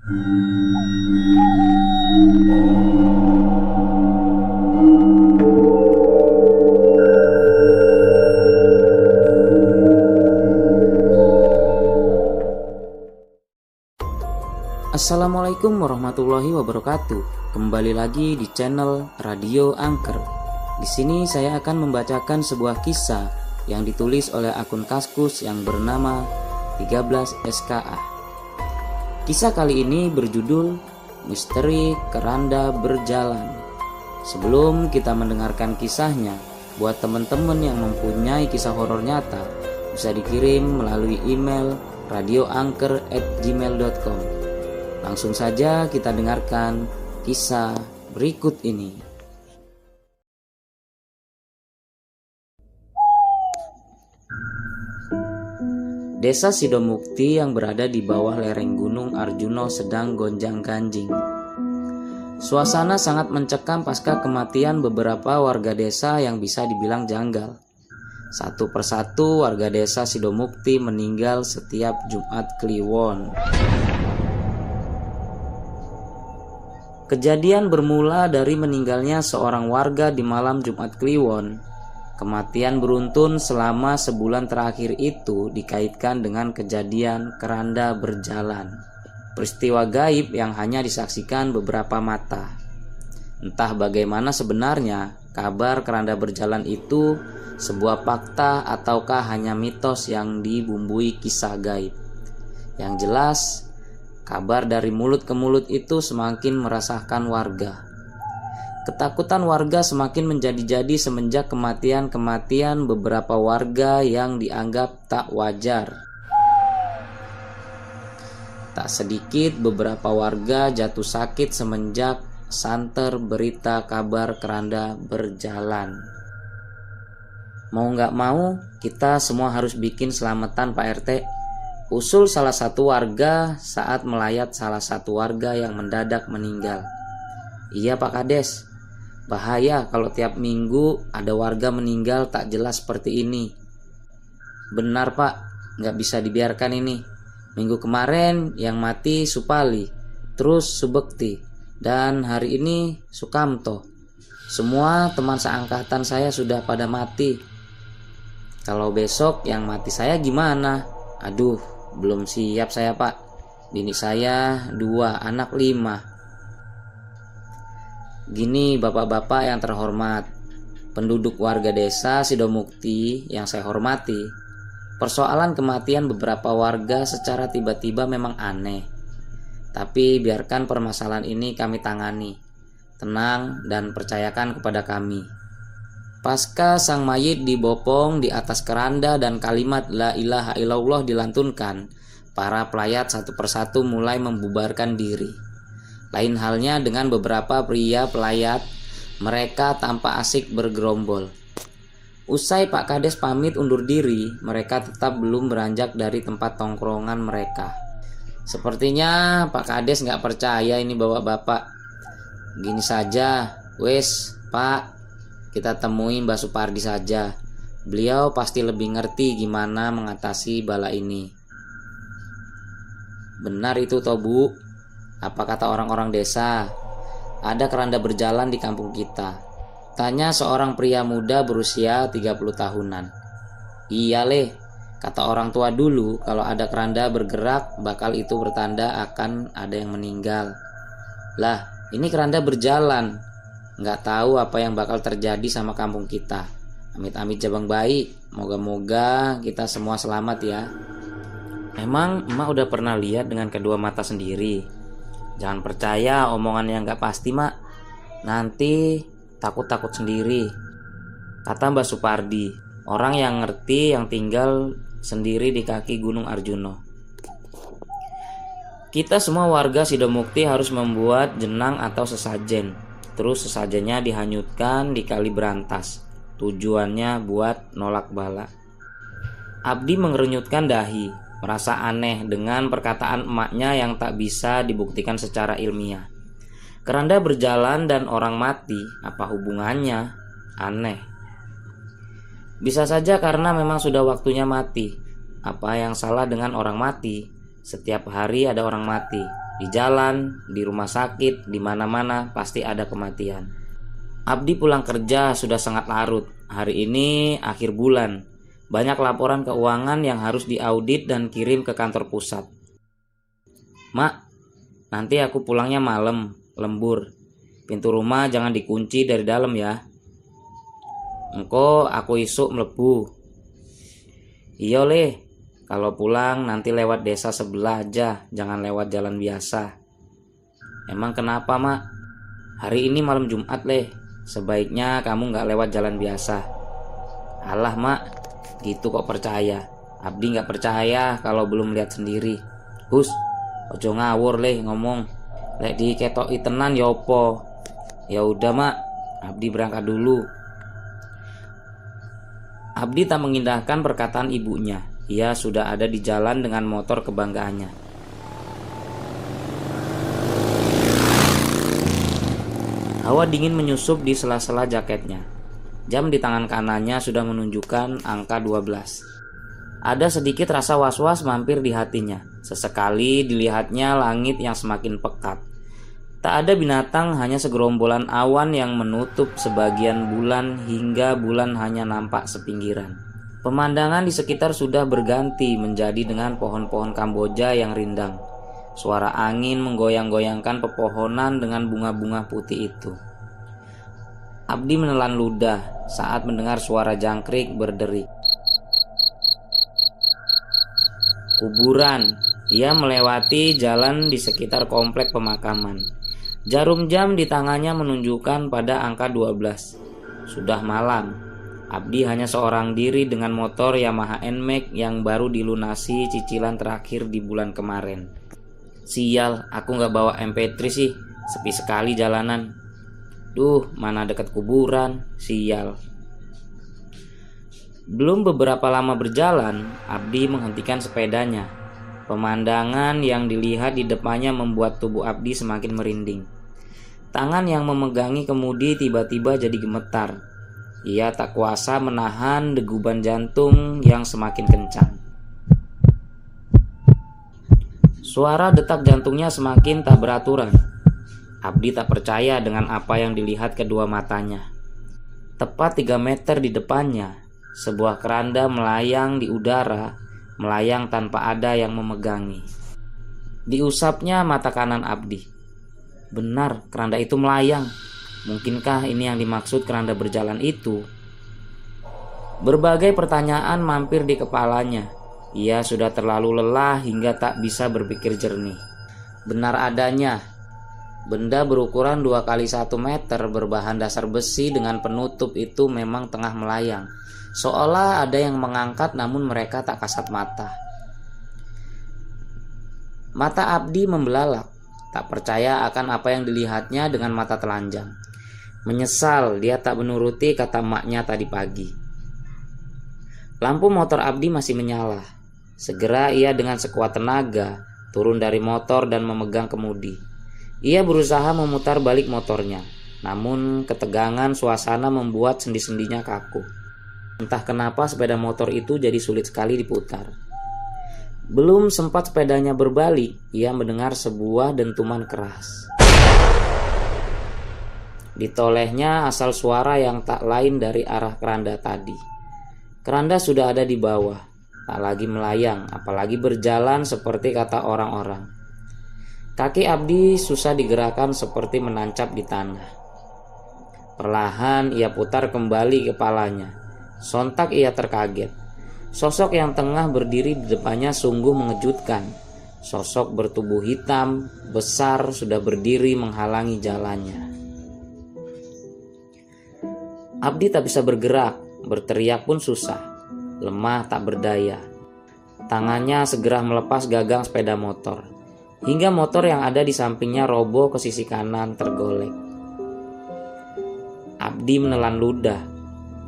Assalamualaikum warahmatullahi wabarakatuh. Kembali lagi di channel Radio Angker. Di sini saya akan membacakan sebuah kisah yang ditulis oleh akun Kaskus yang bernama 13 SKA. Kisah kali ini berjudul Misteri Keranda Berjalan. Sebelum kita mendengarkan kisahnya, buat teman-teman yang mempunyai kisah horor nyata, bisa dikirim melalui email radioangker@gmail.com. Langsung saja kita dengarkan kisah berikut ini. Desa Sidomukti yang berada di bawah lereng Gunung Arjuna sedang gonjang-ganjing. Suasana sangat mencekam pasca kematian beberapa warga desa yang bisa dibilang janggal. Satu persatu warga desa Sidomukti meninggal setiap Jumat Kliwon. Kejadian bermula dari meninggalnya seorang warga di malam Jumat Kliwon. Kematian beruntun selama sebulan terakhir itu dikaitkan dengan kejadian keranda berjalan. Peristiwa gaib yang hanya disaksikan beberapa mata. Entah bagaimana sebenarnya kabar keranda berjalan itu sebuah fakta ataukah hanya mitos yang dibumbui kisah gaib. Yang jelas, kabar dari mulut ke mulut itu semakin meresahkan warga. Ketakutan warga semakin menjadi-jadi semenjak kematian beberapa warga yang dianggap tak wajar. Tak sedikit beberapa warga jatuh sakit semenjak santer berita kabar keranda berjalan. Mau gak mau, kita semua harus bikin selamatan Pak RT. Usul salah satu warga saat melayat salah satu warga yang mendadak meninggal. Iya Pak Kades, bahaya kalau tiap minggu ada warga meninggal tak jelas seperti ini. Benar Pak, gak bisa dibiarkan ini. Minggu kemarin yang mati Supali, terus Subekti, dan hari ini Sukamto. Semua teman seangkatan saya sudah pada mati. Kalau besok yang mati saya gimana? Aduh, belum siap saya Pak. Bini saya 2, anak 5. Gini bapak-bapak yang terhormat, penduduk warga desa Sidomukti yang saya hormati, persoalan kematian beberapa warga secara tiba-tiba memang aneh. Tapi biarkan permasalahan ini kami tangani. Tenang dan percayakan kepada kami. Pasca sang mayit dibopong di atas keranda dan kalimat La ilaha illallah dilantunkan, para pelayat satu persatu mulai membubarkan diri. Lain halnya dengan beberapa pria pelayat, mereka tampak asik bergerombol. Usai Pak Kades pamit undur diri, mereka tetap belum beranjak dari tempat tongkrongan mereka. Sepertinya Pak Kades gak percaya ini bapak-bapak. Gini saja, wes Pak, kita temuin Mbak Supardi saja. Beliau pasti lebih ngerti gimana mengatasi bala ini. Benar itu toh Bu. Apa kata orang-orang desa? Ada keranda berjalan di kampung kita. Tanya seorang pria muda berusia 30 tahunan. Iya leh, kata orang tua dulu kalau ada keranda bergerak bakal itu bertanda akan ada yang meninggal. Lah, ini keranda berjalan. Nggak tahu apa yang bakal terjadi sama kampung kita. Amit-amit jabang bayi. Moga-moga kita semua selamat ya. Emang emak udah pernah lihat dengan kedua mata sendiri? Jangan percaya omongan yang nggak pasti mak. Nanti takut-takut sendiri. Kata Mbak Supardi, orang yang ngerti yang tinggal sendiri di kaki Gunung Arjuna. Kita semua warga Sidomukti harus membuat jenang atau sesajen. Terus sesajennya dihanyutkan di kali berantas. Tujuannya buat nolak bala. Abdi mengerunyutkan dahi, merasa aneh dengan perkataan emaknya yang tak bisa dibuktikan secara ilmiah. Keranda berjalan dan orang mati, apa hubungannya? Aneh. Bisa saja karena memang sudah waktunya mati. Apa yang salah dengan orang mati? Setiap hari ada orang mati. Di jalan, di rumah sakit, di mana-mana pasti ada kematian. Abdi pulang kerja sudah sangat larut. Hari ini akhir bulan. Banyak laporan keuangan yang harus diaudit dan kirim ke kantor pusat. Mak, nanti aku pulangnya malam, lembur. Pintu rumah jangan dikunci dari dalam ya. Engko aku isuk mlebu. Iya leh, kalau pulang nanti lewat desa sebelah aja, jangan lewat jalan biasa. Emang kenapa mak? Hari ini malam Jumat leh, sebaiknya kamu gak lewat jalan biasa. Alah mak, gitu kok percaya. Abdi gak percaya kalau belum lihat sendiri. Hus, ojo ngawur leh ngomong. Lek diketoki tenan ya opo. Ya udah mak, Abdi berangkat dulu. Abdi tak mengindahkan perkataan ibunya. Ia sudah ada di jalan dengan motor kebanggaannya. Hawa dingin menyusup di sela-sela jaketnya. Jam di tangan kanannya sudah menunjukkan angka 12. Ada sedikit rasa was-was mampir di hatinya. Sesekali dilihatnya langit yang semakin pekat. Tak ada binatang, hanya segerombolan awan yang menutup sebagian bulan hingga bulan hanya nampak sepinggiran. Pemandangan di sekitar sudah berganti menjadi dengan pohon-pohon Kamboja yang rindang. Suara angin menggoyang-goyangkan pepohonan dengan bunga-bunga putih itu. Abdi menelan ludah saat mendengar suara jangkrik berderik. Kuburan. Ia melewati jalan di sekitar komplek pemakaman. Jarum jam di tangannya menunjukkan pada angka 12. Sudah malam. Abdi hanya seorang diri dengan motor Yamaha NMAX yang baru dilunasi cicilan terakhir di bulan kemarin. Sial, aku gak bawa MP3 sih. Sepi sekali jalanan. Duh, mana dekat kuburan. Sial. Belum beberapa lama berjalan, Abdi menghentikan sepedanya. Pemandangan yang dilihat di depannya membuat tubuh Abdi semakin merinding. Tangan yang memegangi kemudi tiba-tiba jadi gemetar. Ia tak kuasa menahan deguban jantung yang semakin kencang. Suara detak jantungnya semakin tak beraturan. Abdi tak percaya dengan apa yang dilihat kedua matanya. Tepat 3 meter di depannya, sebuah keranda melayang di udara, melayang tanpa ada yang memegangi. Diusapnya mata kanan Abdi. Benar, keranda itu melayang. Mungkinkah ini yang dimaksud keranda berjalan itu? Berbagai pertanyaan mampir di kepalanya. Ia sudah terlalu lelah hingga tak bisa berpikir jernih. Benar adanya, benda berukuran 2 kali 1 meter berbahan dasar besi dengan penutup itu memang tengah melayang. Seolah ada yang mengangkat, namun mereka tak kasat mata. Mata Abdi membelalak. Tak percaya akan apa yang dilihatnya dengan mata telanjang. Menyesal dia tak menuruti kata maknya tadi pagi. Lampu motor Abdi masih menyala. Segera ia dengan sekuat tenaga turun dari motor dan memegang kemudi. Ia berusaha memutar balik motornya. Namun ketegangan suasana membuat sendi-sendinya kaku. Entah kenapa sepeda motor itu jadi sulit sekali diputar. Belum sempat sepedanya berbalik, ia mendengar sebuah dentuman keras. Ditolehnya asal suara yang tak lain dari arah keranda tadi. Keranda sudah ada di bawah, tak lagi melayang, apalagi berjalan seperti kata orang-orang. Kaki Abdi susah digerakkan seperti menancap di tanah. Perlahan ia putar kembali kepalanya. Sontak ia terkaget. Sosok yang tengah berdiri di depannya sungguh mengejutkan. Sosok bertubuh hitam, besar, sudah berdiri menghalangi jalannya. Abdi tak bisa bergerak, berteriak pun susah. Lemah tak berdaya. Tangannya segera melepas gagang sepeda motor, hingga motor yang ada di sampingnya roboh ke sisi kanan tergolek. Abdi menelan ludah,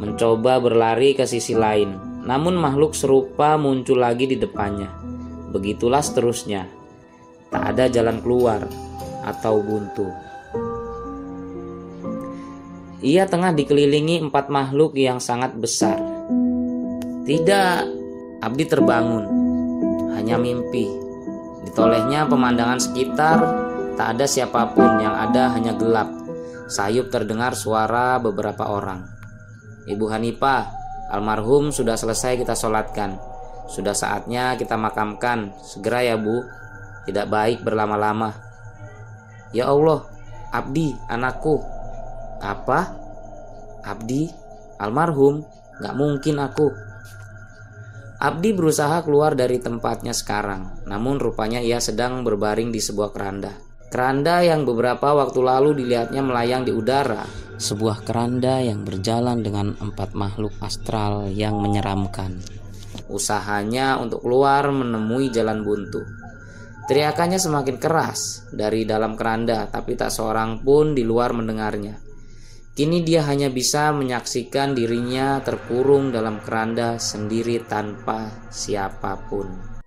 mencoba berlari ke sisi lain. Namun makhluk serupa muncul lagi di depannya. Begitulah seterusnya. Tak ada jalan keluar atau buntu. Ia tengah dikelilingi 4 makhluk yang sangat besar. Tidak, Abdi terbangun. Hanya mimpi. Ditolehnya pemandangan sekitar, tak ada siapapun, yang ada hanya gelap. Sayup terdengar suara beberapa orang. Ibu Hanifah, almarhum sudah selesai kita sholatkan. Sudah saatnya kita makamkan. Segera ya Bu, tidak baik berlama-lama. Ya Allah, Abdi, anakku. Apa? Abdi? Almarhum? Gak mungkin aku. Abdi berusaha keluar dari tempatnya sekarang, namun rupanya ia sedang berbaring di sebuah keranda. Keranda yang beberapa waktu lalu dilihatnya melayang di udara. Sebuah keranda yang berjalan dengan 4 makhluk astral yang menyeramkan. Usahanya untuk keluar menemui jalan buntu. Teriakannya semakin keras dari dalam keranda, tapi tak seorang pun di luar mendengarnya. Kini dia hanya bisa menyaksikan dirinya terkurung dalam keranda sendiri tanpa siapapun.